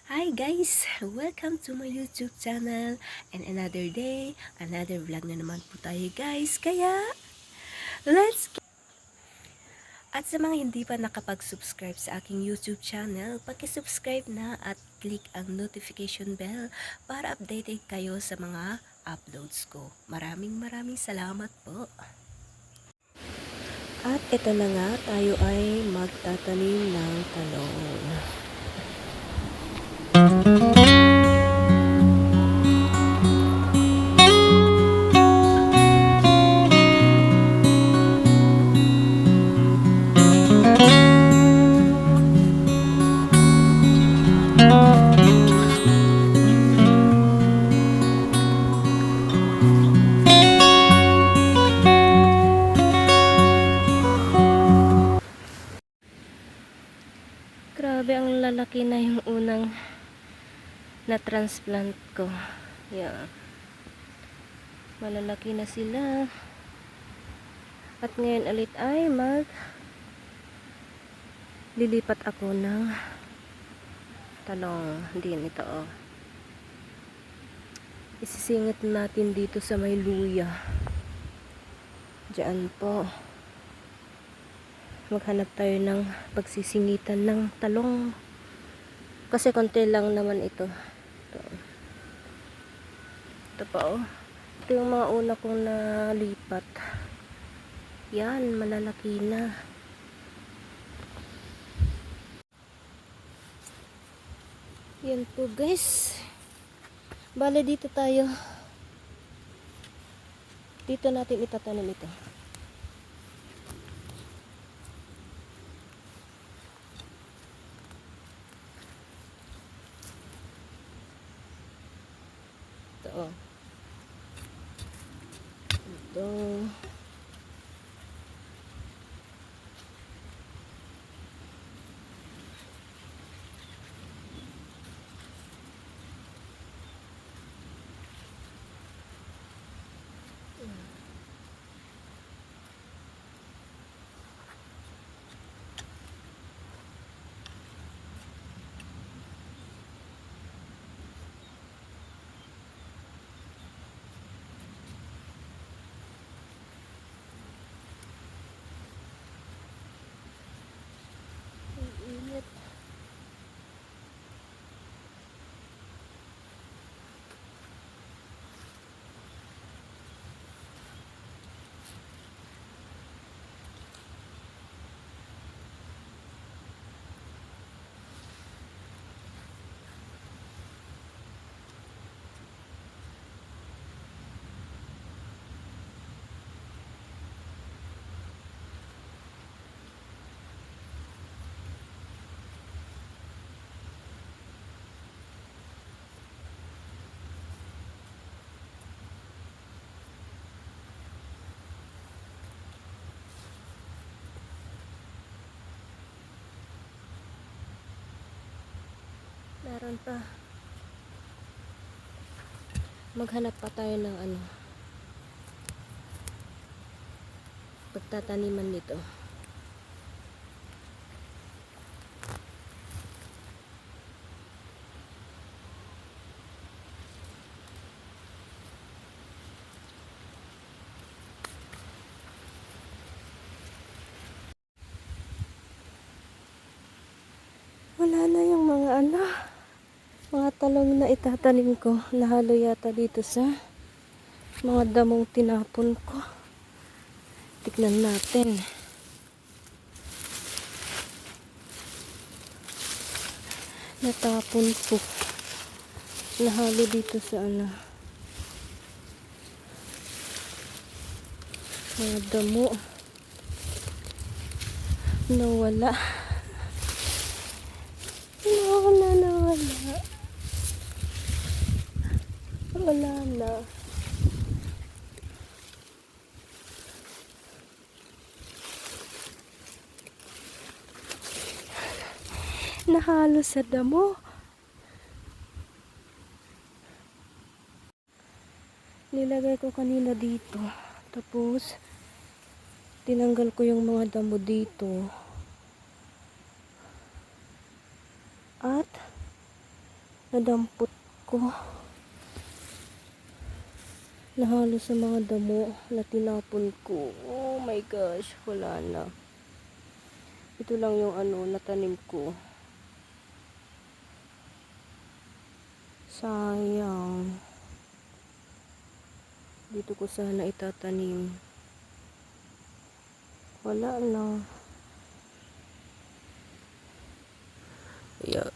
Hi guys! Welcome to my YouTube channel and another day, another vlog na naman po tayo guys. Kaya, let's get... At sa mga hindi pa nakapag-subscribe sa aking YouTube channel, paki-subscribe na at click ang notification bell para updated kayo sa mga uploads ko. Maraming salamat po. At ito na nga, tayo ay magtatanim ng talong. Grabe, ang lalaki na yung unang na-transplant ko. Yeah. Malalaki na sila. At ngayon ulit ay lilipat ako ng talong. Din ito oh. Isisingit natin dito sa may luya. Diyan po. Maghanap tayo ng pagsisingitan ng talong. Kasi konti lang naman ito. Ito pa oh. Ito yung mga una kong nalipat. Yan, malalaki na. Yan po guys. Bale dito tayo. Dito natin itatanim ito. Ito oh. Ito. Init. Meron pa. Maghanap pa tayo ng pagtataniman nito. Wala na yung mga talong na itatanim ko. Nahalo yata dito sa mga damong tinapon ko. Tignan natin. Natapon ko. Nahalo dito sa mga damo. Nawala. Nawala. Wala na. Nahalo sa damo. Nilagay ko kanina dito. Tapos, tinanggal ko yung mga damo dito. At, Nadampot ko. Nahalo sa mga damo na tinapon ko. Oh my gosh, wala na. Ito lang yung natanim ko. Sayang. Dito ko sana itatanim. Wala na. Yeah.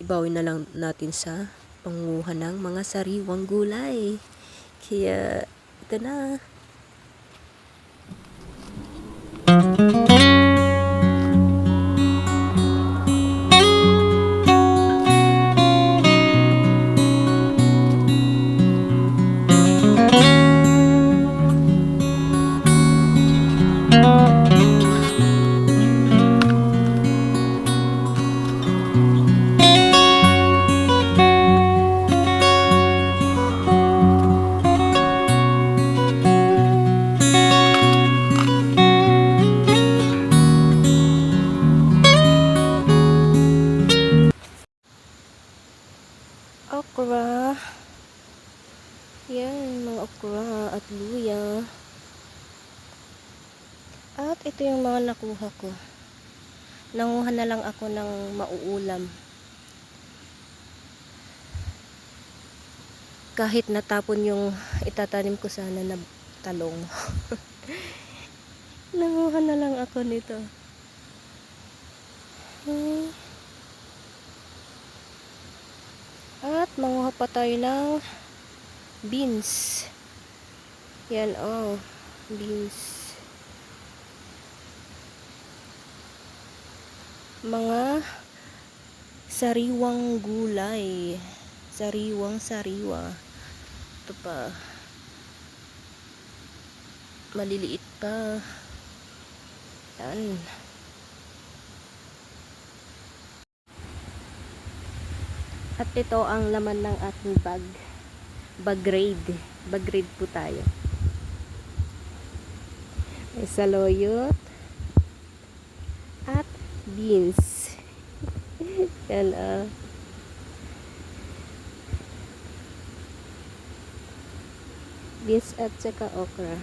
Ibawi na lang natin sa panguha ng mga sariwang gulay. Kaya, ito na. Okra. Yan, mga okra at luya. At ito yung mga nakuha ko. Nanguha na lang ako ng mauulam. Kahit natapon yung itatanim ko sana na talong. Nanguha na lang ako nito. At manguha pa tayo ng beans. Yan, oh, beans. Mga sariwang gulay. Sariwang sariwa. Ito pa. Maliliit pa. Yan. At ito ang laman ng ating bag. Bag grade. Bag grade po tayo. May saloyot. At beans. Yan, beans at saka okra.